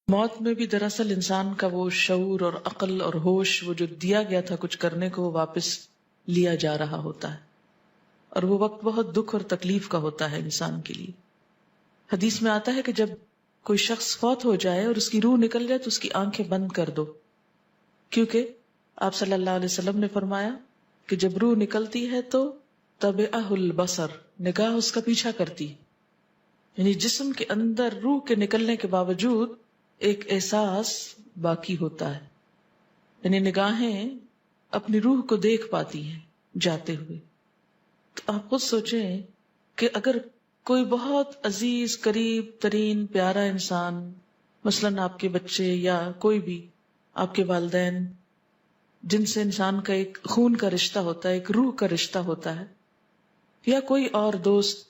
موت میں بھی دراصل انسان کا وہ شعور اور عقل اور ہوش، وہ جو دیا گیا تھا کچھ کرنے کو، وہ واپس لیا جا رہا ہوتا ہے، اور وہ وقت بہت دکھ اور تکلیف کا ہوتا ہے انسان کے لیے۔ حدیث میں آتا ہے کہ جب کوئی شخص فوت ہو جائے اور اس کی روح نکل جائے تو اس کی آنکھیں بند کر دو، کیونکہ آپ صلی اللہ علیہ وسلم نے فرمایا کہ جب روح نکلتی ہے تو تبعہ البصر، نگاہ اس کا پیچھا کرتی، یعنی جسم کے اندر روح کے نکلنے کے باوجود ایک احساس باقی ہوتا ہے، یعنی نگاہیں اپنی روح کو دیکھ پاتی ہیں جاتے ہوئے۔ تو آپ خود سوچیں کہ اگر کوئی بہت عزیز، قریب ترین، پیارا انسان، مثلاً آپ کے بچے یا کوئی بھی آپ کے والدین، جن سے انسان کا ایک خون کا رشتہ ہوتا ہے، ایک روح کا رشتہ ہوتا ہے، یا کوئی اور دوست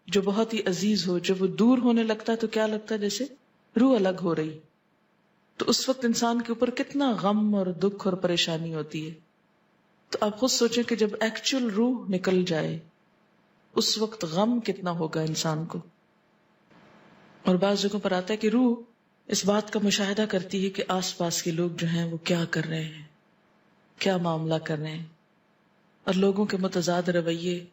جو بہت ہی عزیز ہو، جب وہ دور ہونے لگتا ہے تو کیا لگتا ہے؟ جیسے روح الگ ہو رہی۔ تو اس وقت انسان کے اوپر کتنا غم اور دکھ اور پریشانی ہوتی ہے۔ تو آپ خود سوچیں کہ جب ایکچوئل روح نکل جائے اس وقت غم کتنا ہوگا انسان کو۔ اور بعض جگہوں پر آتا ہے کہ روح اس بات کا مشاہدہ کرتی ہے کہ آس پاس کے لوگ جو ہیں وہ کیا کر رہے ہیں، کیا معاملہ کر رہے ہیں، اور لوگوں کے متضاد رویے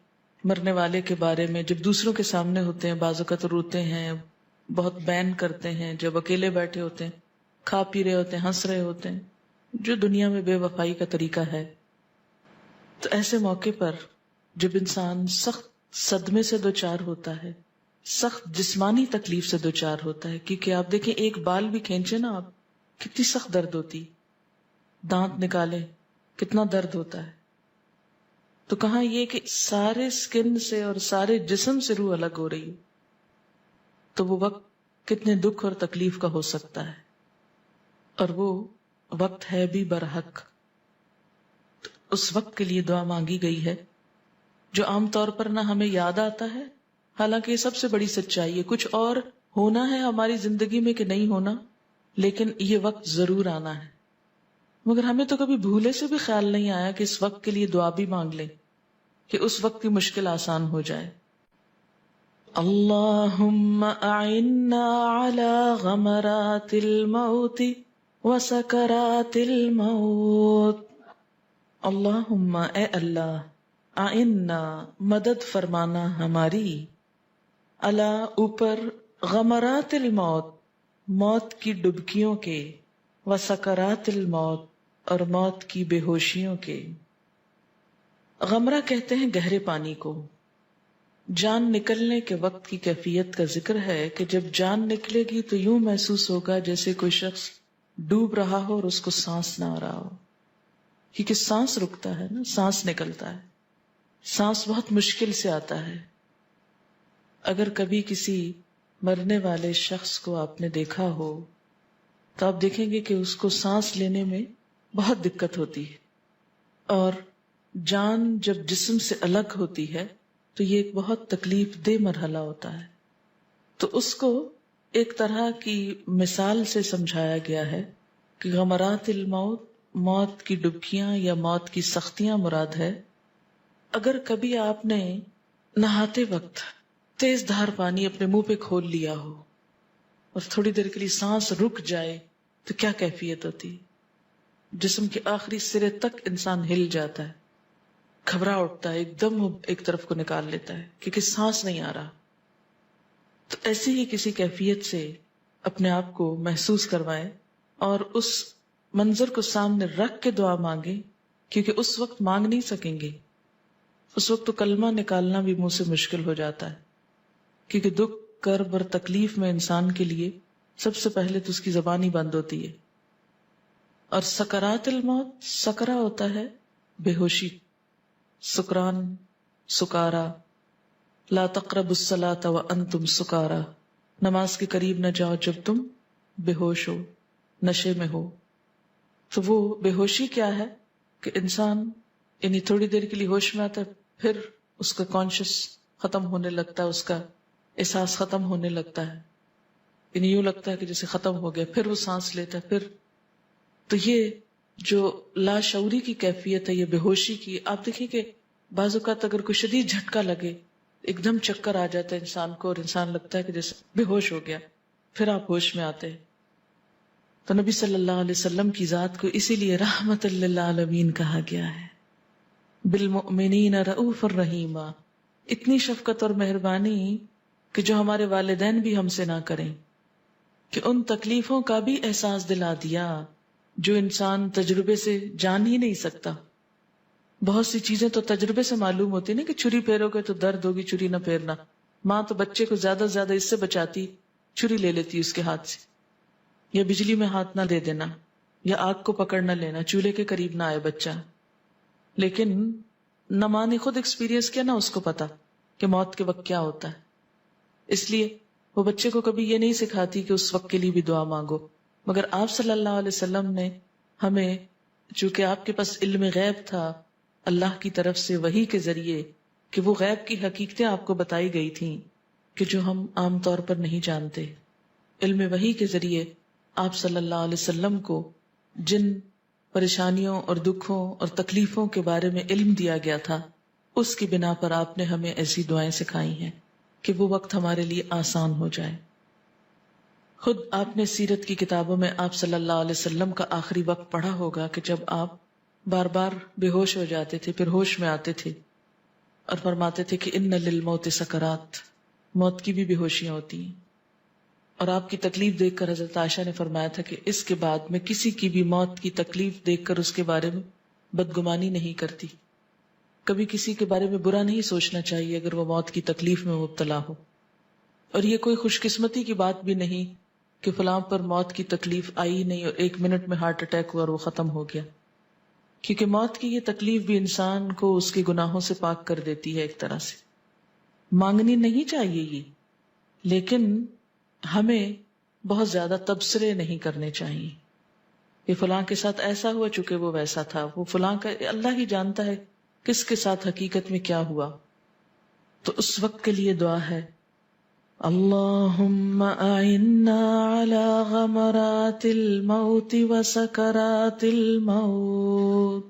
مرنے والے کے بارے میں جب دوسروں کے سامنے ہوتے ہیں بعض اوقات روتے ہیں، بہت بین کرتے ہیں، جب اکیلے بیٹھے ہوتے ہیں، کھا پی رہے ہوتے ہیں، ہنس رہے ہوتے ہیں، جو دنیا میں بے وفائی کا طریقہ ہے۔ تو ایسے موقع پر جب انسان سخت صدمے سے دوچار ہوتا ہے، سخت جسمانی تکلیف سے دوچار ہوتا ہے، کیونکہ آپ دیکھیں ایک بال بھی کھینچے نا آپ، کتنی سخت درد ہوتی، دانت نکالے کتنا درد ہوتا ہے۔ تو کہاں یہ کہ سارے سکن سے اور سارے جسم سے روح الگ ہو رہی ہے، تو وہ وقت کتنے دکھ اور تکلیف کا ہو سکتا ہے، اور وہ وقت ہے بھی برحق۔ اس وقت کے لیے دعا مانگی گئی ہے جو عام طور پر نہ ہمیں یاد آتا ہے، حالانکہ یہ سب سے بڑی سچائی ہے، کچھ اور ہونا ہے ہماری زندگی میں کہ نہیں ہونا، لیکن یہ وقت ضرور آنا ہے، مگر ہمیں تو کبھی بھولے سے بھی خیال نہیں آیا کہ اس وقت کے لیے دعا بھی مانگ لیں کہ اس وقت کی مشکل آسان ہو جائے۔ اللہم اعنا علی غمرات الموت وسکرات الموت، اللہم اے اللہ، اعنا مدد فرمانا ہماری، علی اوپر، غمرات الموت موت کی ڈبکیوں کے، وسکرات الموت اور موت کی بے ہوشیوں کے۔ غمرہ کہتے ہیں گہرے پانی کو۔ جان نکلنے کے وقت کی کیفیت کا ذکر ہے کہ جب جان نکلے گی تو یوں محسوس ہوگا جیسے کوئی شخص ڈوب رہا ہو اور اس کو سانس نہ آ رہا ہو، کیونکہ سانس رکتا ہے نا، سانس نکلتا ہے، سانس بہت مشکل سے آتا ہے۔ اگر کبھی کسی مرنے والے شخص کو آپ نے دیکھا ہو تو آپ دیکھیں گے کہ اس کو سانس لینے میں بہت دقت ہوتی ہے، اور جان جب جسم سے الگ ہوتی ہے تو یہ ایک بہت تکلیف دہ مرحلہ ہوتا ہے۔ تو اس کو ایک طرح کی مثال سے سمجھایا گیا ہے کہ غمرات الموت، موت کی ڈبکیاں یا موت کی سختیاں مراد ہے۔ اگر کبھی آپ نے نہاتے وقت تیز دھار پانی اپنے منہ پہ کھول لیا ہو اور تھوڑی دیر کے لیے سانس رک جائے تو کیا کیفیت ہوتی؟ جسم کے آخری سرے تک انسان ہل جاتا ہے، گھبرا اٹھتا ہے، ایک دم ایک طرف کو نکال لیتا ہے کیونکہ سانس نہیں آ رہا۔ تو ایسی ہی کسی کیفیت سے اپنے آپ کو محسوس کروائیں اور اس منظر کو سامنے رکھ کے دعا مانگیں، کیونکہ اس وقت مانگ نہیں سکیں گے، اس وقت تو کلمہ نکالنا بھی منہ سے مشکل ہو جاتا ہے، کیونکہ دکھ، کرب اور تکلیف میں انسان کے لیے سب سے پہلے تو اس کی زبان ہی بند ہوتی ہے۔ اور سکرات الموت، سکرا ہوتا ہے بے ہوشی، سکران، سکارا، لا تقربوا الصلاة وانتم سکارا، نماز کے قریب نہ جاؤ جب تم بے ہوش ہو، نشے میں ہو۔ تو وہ بے ہوشی کیا ہے کہ انسان یعنی تھوڑی دیر کے لیے ہوش میں آتا ہے، پھر اس کا کانشس ختم ہونے لگتا ہے، اس کا احساس ختم ہونے لگتا ہے، یعنی یوں لگتا ہے کہ جیسے ختم ہو گیا، پھر وہ سانس لیتا ہے، پھر تو یہ جو لاشعوری کی کیفیت ہے، یہ بے ہوشی کی۔ آپ دیکھیں کہ بعض اوقات اگر کوئی شدید جھٹکا لگے، ایک دم چکر آ جاتا ہے انسان کو اور انسان لگتا ہے کہ جیسے بے ہوش ہو گیا، پھر آپ ہوش میں آتے ہیں۔ تو نبی صلی اللہ علیہ وسلم کی ذات کو اسی لیے رحمت للعالمین کہا گیا ہے. بالمؤمنین رؤوف الرحیم، اتنی شفقت اور مہربانی کہ جو ہمارے والدین بھی ہم سے نہ کریں، کہ ان تکلیفوں کا بھی احساس دلا دیا جو انسان تجربے سے جان ہی نہیں سکتا. بہت سی چیزیں تو تجربے سے معلوم ہوتی نا، کہ چھری پھیرو گے تو درد ہوگی، چھری نہ پھیرنا. ماں تو بچے کو زیادہ سے زیادہ اس سے بچاتی، چھری لے لیتی اس کے ہاتھ سے، یا بجلی میں ہاتھ نہ دے دینا، یا آگ کو پکڑ نہ لینا، چولہے کے قریب نہ آئے بچہ. لیکن نہ ماں نے خود ایکسپیرینس کیا، نہ اس کو پتا کہ موت کے وقت کیا ہوتا ہے. اس لیے وہ بچے کو کبھی یہ نہیں سکھاتی کہ اس وقت کے لیے بھی دعا مانگو. مگر آپ صلی اللہ علیہ وسلم نے ہمیں، چونکہ آپ کے پاس علم غیب تھا اللہ کی طرف سے وحی کے ذریعے، کہ وہ غیب کی حقیقتیں آپ کو بتائی گئی تھیں کہ جو ہم عام طور پر نہیں جانتے. علم وحی کے ذریعے آپ صلی اللہ علیہ وسلم کو جن پریشانیوں اور دکھوں اور تکلیفوں کے بارے میں علم دیا گیا تھا، اس کی بنا پر آپ نے ہمیں ایسی دعائیں سکھائی ہیں کہ وہ وقت ہمارے لیے آسان ہو جائے. خود آپ نے سیرت کی کتابوں میں آپ صلی اللہ علیہ وسلم کا آخری وقت پڑھا ہوگا کہ جب آپ بار بار بے ہوش ہو جاتے تھے، پھر ہوش میں آتے تھے اور فرماتے تھے کہ ان للموت سکرات، موت کی بھی بے ہوشیاں ہوتی ہیں. اور آپ کی تکلیف دیکھ کر حضرت عائشہ نے فرمایا تھا کہ اس کے بعد میں کسی کی بھی موت کی تکلیف دیکھ کر اس کے بارے میں بدگمانی نہیں کرتی. کبھی کسی کے بارے میں برا نہیں سوچنا چاہیے اگر وہ موت کی تکلیف میں مبتلا ہو. اور یہ کوئی خوش قسمتی کی بات بھی نہیں کہ فلاں پر موت کی تکلیف آئی نہیں اور 1 منٹ میں ہارٹ اٹیک ہوا اور وہ ختم ہو گیا. کیونکہ موت کی یہ تکلیف بھی انسان کو اس کے گناہوں سے پاک کر دیتی ہے. ایک طرح سے مانگنی نہیں چاہیے یہ، لیکن ہمیں بہت زیادہ تبصرے نہیں کرنے چاہیے کہ فلاں کے ساتھ ایسا ہوا چونکہ وہ ویسا تھا، وہ فلاں کا اللہ ہی جانتا ہے کس کے ساتھ حقیقت میں کیا ہوا. تو اس وقت کے لیے دعا ہے اللہم اعنا علی غمرات الموت و سکرات الموت